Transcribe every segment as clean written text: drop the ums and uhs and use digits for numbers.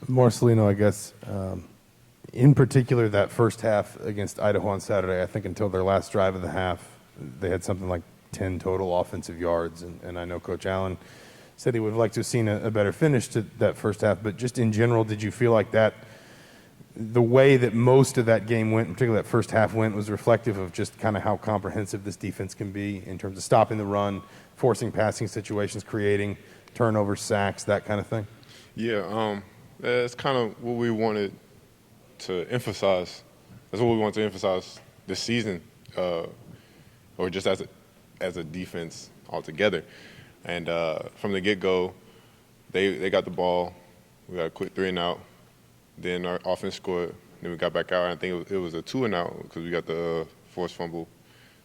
Marcelino, I guess, in particular, that first half against Idaho on Saturday, I think until their last drive of the half, they had something like 10 total offensive yards. And I know Coach Allen said he would have liked to have seen a better finish to that first half. But just in general, did you feel like that, the way that most of that game went, particularly that first half went, was reflective of just kind of how comprehensive this defense can be in terms of stopping the run, forcing passing situations, creating turnovers, sacks, that kind of thing? Yeah, that's kind of what we wanted to emphasize. That's what we want to emphasize this season, or just as a defense altogether. And from the get-go, they got the ball. We got a quick 3-and-out. Then our offense scored. Then we got back out. And I think it was a 2-and-out because we got the forced fumble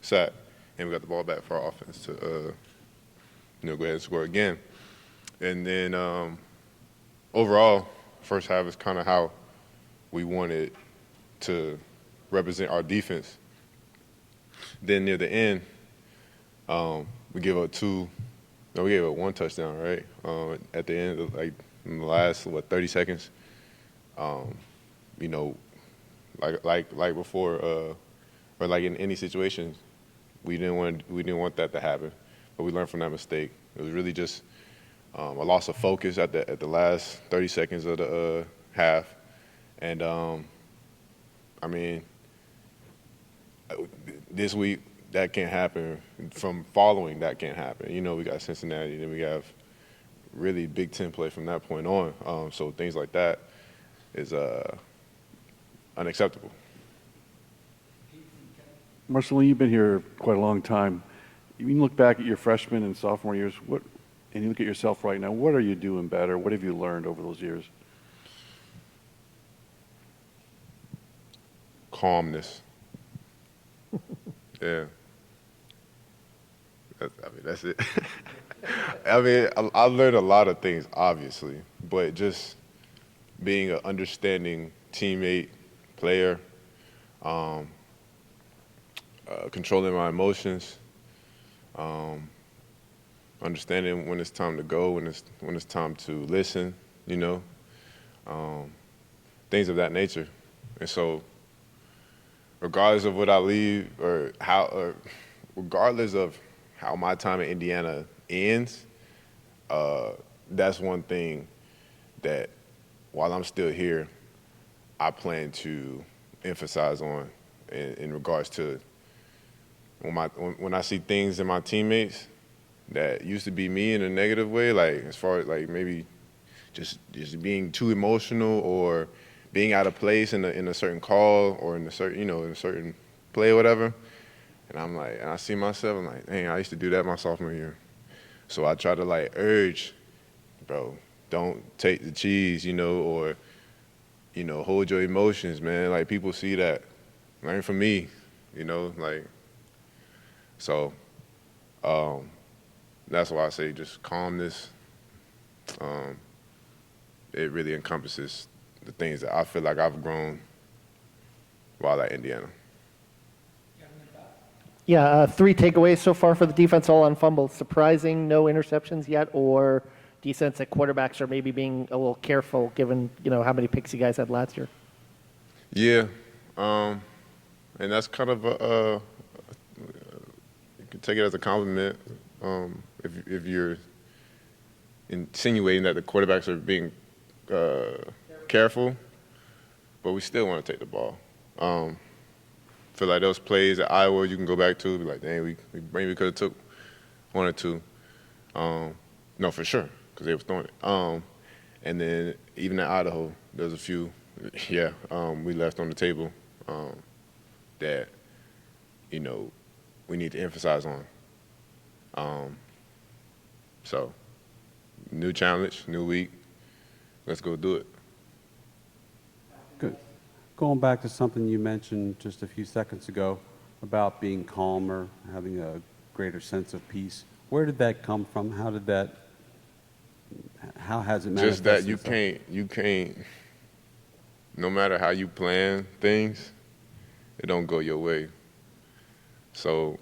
sack, and we got the ball back for our offense to go ahead and score again. And then overall, first half is kind of how we wanted to represent our defense. Then near the end, we gave up we gave up one touchdown, right? At the end of in the last 30 seconds. Like before, or like in any situation, we didn't want that to happen, but we learned from that mistake. It was really just a loss of focus at the last 30 seconds of the half, and this week that can't happen. From following, that can't happen. We got Cincinnati, then we have really Big Ten play from that point on. So things like that is unacceptable. Marcelino, you've been here quite a long time. You look back at your freshman and sophomore years, and you look at yourself right now, what are you doing better? What have you learned over those years? Calmness. Yeah. That's it. I learned a lot of things, obviously, but just being an understanding teammate, player, controlling my emotions, understanding when it's time to go, when it's time to listen, things of that nature. And so, regardless of what I leave regardless of how my time in Indiana ends, that's one thing that while I'm still here, I plan to emphasize on in regards to when I see things in my teammates that used to be me in a negative way, like as far as like maybe just being too emotional or being out of place in a certain call or in a certain play or whatever. And and I see myself, I'm like, dang, I used to do that my sophomore year. So I try to urge, bro, don't take the cheese, or, hold your emotions, man. Like people see that. Learn from me, so that's why I say just calmness. It really encompasses the things that I feel like I've grown while at Indiana. Yeah, 3 takeaways so far for the defense, all on fumbles. Surprising, no interceptions yet, or do you sense that quarterbacks are maybe being a little careful given, how many picks you guys had last year? Yeah, and that's kind of you can take it as a compliment if you're insinuating that the quarterbacks are being careful, but we still want to take the ball. Feel like those plays at Iowa you can go back to, be like, dang, we maybe could have took 1 or 2. No, for sure, because they was throwing it. And then even at Idaho, there's a few, we left on the table that, we need to emphasize on. So, new challenge, new week. Let's go do it. Good. Going back to something you mentioned just a few seconds ago about being calmer, having a greater sense of peace. Where did that come from? How has it manifested? Just that you can't, no matter how you plan things, it don't go your way. So,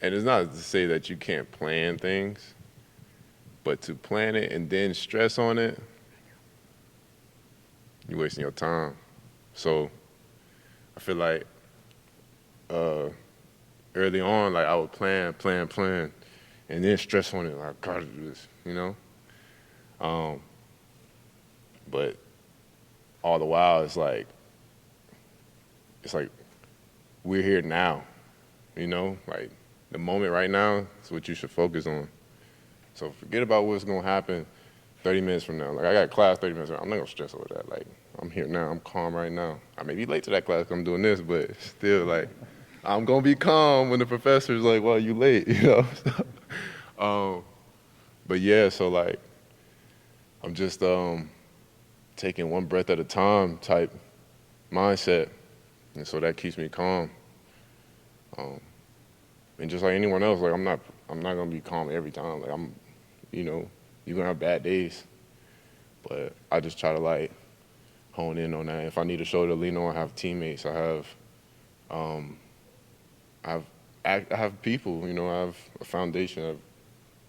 and it's not to say that you can't plan things, but to plan it and then stress on it, you're wasting your time. So I feel like early on, like I would plan, and then stress on it, like, I gotta do this, you know? But all the while, it's like we're here now, you know? Like the moment right now is what you should focus on. So forget about what's gonna happen 30 minutes from now. Like I got class 30 minutes from now. I'm not gonna stress over that. Like I'm here now. I'm calm right now. I may be late to that class 'cause I'm doing this, but still, like I'm gonna be calm when the professor's like, "Well, you late," you know. But yeah, so like I'm just taking one breath at a time type mindset, and so that keeps me calm. And just like anyone else, like I'm not gonna be calm every time. Like you know, you're gonna have bad days, but I just try to like hone in on that. If I need a shoulder to lean on, I have teammates. I have people. You know, I have a foundation. I have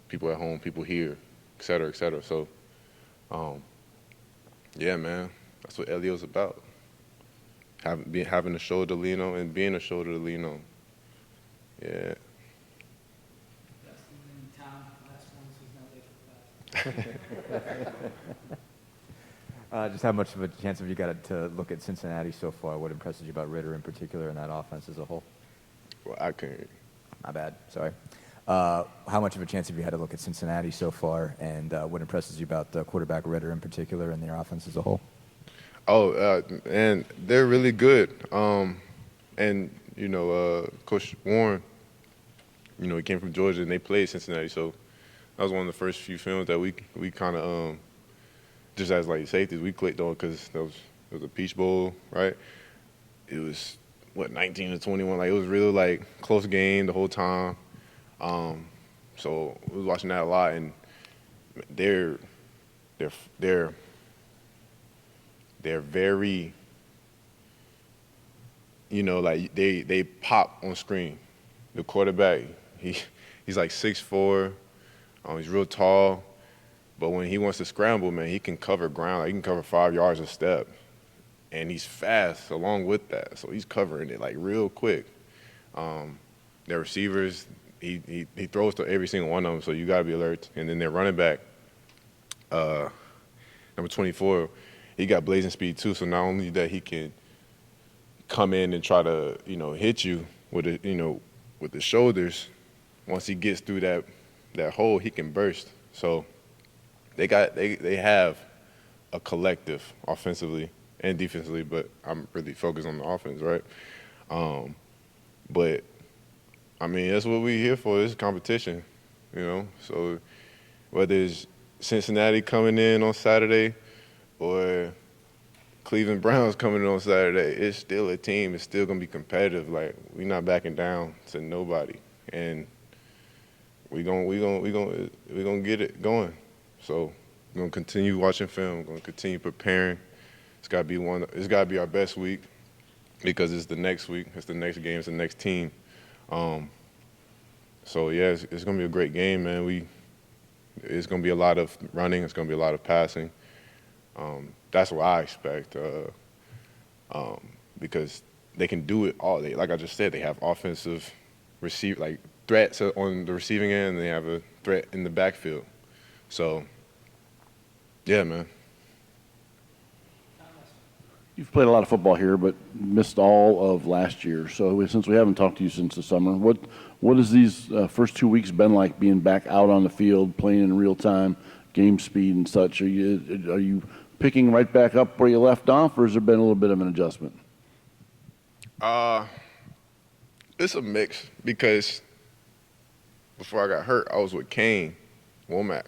people at home, people here, et cetera, et cetera. So, yeah, man, that's what Elio's about. Having a shoulder to lean on and being a shoulder to lean on. Yeah. Just how much of a chance have you got to look at Cincinnati so far? What impresses you about Ritter in particular and that offense as a whole? Well, I can't. My bad, sorry. How much of a chance have you had to look at Cincinnati so far, and what impresses you about quarterback Ritter in particular and their offense as a whole? Oh, and they're really good. And, you know, Coach Warren, you know, he came from Georgia and they played Cincinnati. So that was one of the first few films that we kind of, just as like safeties, we clicked on because it was a Peach Bowl, right? It was, 19-21. Like, it was really, like, close game the whole time. So we was watching that a lot, and they're very, you know, like they pop on screen. The quarterback, he's like 6'4", he's real tall, but when he wants to scramble, man, he can cover ground. Like, he can cover 5 yards a step, and he's fast along with that. So he's covering it like real quick. Their receivers, he throws to every single one of them, so you got to be alert. And then their running back, number 24, he got blazing speed too. So not only that he can come in and try to, you know, hit you with it, you know, with the shoulders, once he gets through that hole, he can burst. So they have a collective offensively and defensively, but I'm really focused on the offense, right? But I mean, that's what we're here for. It's competition, you know. So whether it's Cincinnati coming in on Saturday or Cleveland Browns coming in on Saturday, it's still a team. It's still gonna be competitive. Like, we're not backing down to nobody, and we gonna get it going. So we're gonna continue watching film. We're gonna continue preparing. It's gotta be our best week because it's the next week. It's the next game. It's the next team. So yeah, it's gonna be a great game, man. It's gonna be a lot of running. It's gonna be a lot of passing. That's what I expect because they can do it all. Like I just said, they have offensive threats on the receiving end, and they have a threat in the backfield. So yeah, man. You've played a lot of football here, but missed all of last year. So since we haven't talked to you since the summer, what has these first 2 weeks been like, being back out on the field, playing in real time, game speed and such? Are you picking right back up where you left off, or has there been a little bit of an adjustment? It's a mix because before I got hurt, I was with Kane Womack,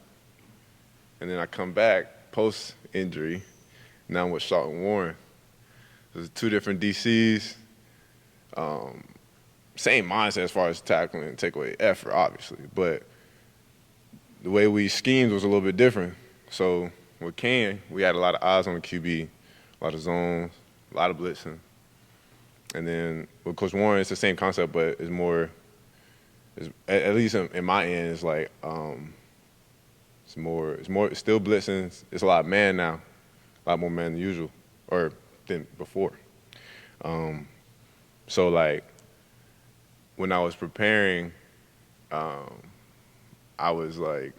and then I come back post injury. Now I'm with Shelton Warren. There's 2 different DCs. Same mindset as far as tackling and takeaway effort, obviously, but the way we schemed was a little bit different. So with Kane, we had a lot of eyes on the QB, a lot of zones, a lot of blitzing. And then with Coach Warren, it's the same concept, but it's more, at least in my end, it's like it's still blitzing. It's a lot of man now, a lot more man than usual. or than before. So like when I was preparing, I was like,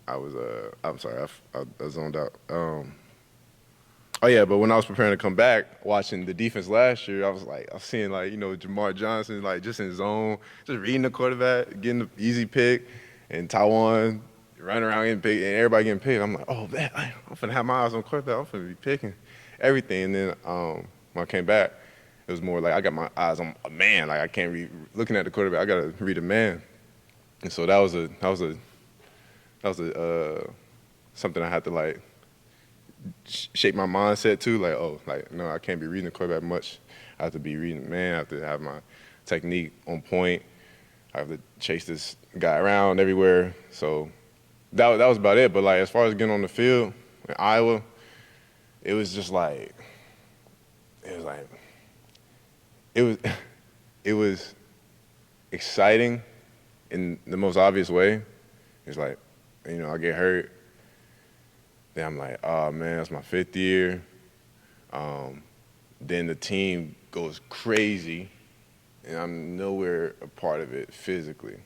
I'm sorry, I zoned out. Oh yeah, but when I was preparing to come back, watching the defense last year, I was seeing like, Jamar Johnson like just in zone, just reading the quarterback, getting the easy pick, and Taiwan running around getting picked, and everybody getting picked. I'm like, oh man, I'm finna have my eyes on quarterback. I'm finna be picking everything. And then when I came back, it was more like I got my eyes on a man. Like I can't read looking at the quarterback. I gotta read a man. And so that was something I had to like shape my mindset too. Like, oh, like no, I can't be reading the quarterback much. I have to be reading the man. I have to have my technique on point. I have to chase this guy around everywhere. So that was about it. But like as far as getting on the field in Iowa, it was just like it was exciting in the most obvious way. It's like, I get hurt. Then I'm like, oh man, that's my 5th year. Then the team goes crazy, and I'm nowhere a part of it physically.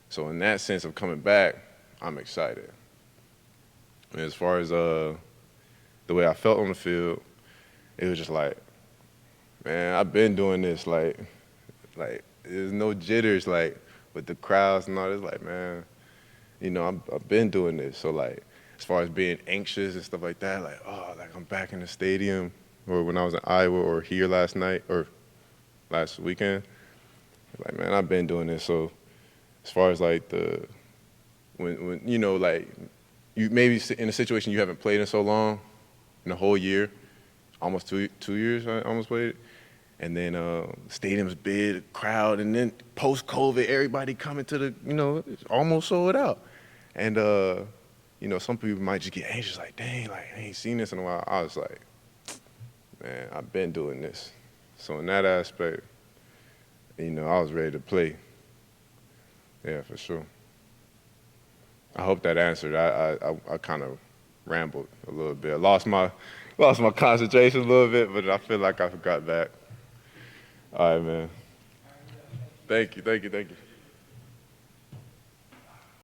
So in that sense of coming back, I'm excited. And as far as the way I felt on the field, it was just like, man, I've been doing this. Like there's no jitters like with the crowds and all this. Like, man, I've been doing this. So like, as far as being anxious and stuff like that, like, oh, like I'm back in the stadium, or when I was in Iowa or here last night or last weekend, like, man, I've been doing this. So as far as like when like you maybe in a situation you haven't played in so long, in a whole year, almost two years I almost played it. And then stadium's big, crowd, and then post-COVID, everybody coming to the, it's almost sold out. And, some people might just get anxious, like, dang, like, I ain't seen this in a while. I was like, man, I've been doing this. So in that aspect, I was ready to play. Yeah, for sure. I hope that answered. I kind of rambled a little bit. I lost my concentration a little bit, but I feel like I got back. All right, man. Thank you.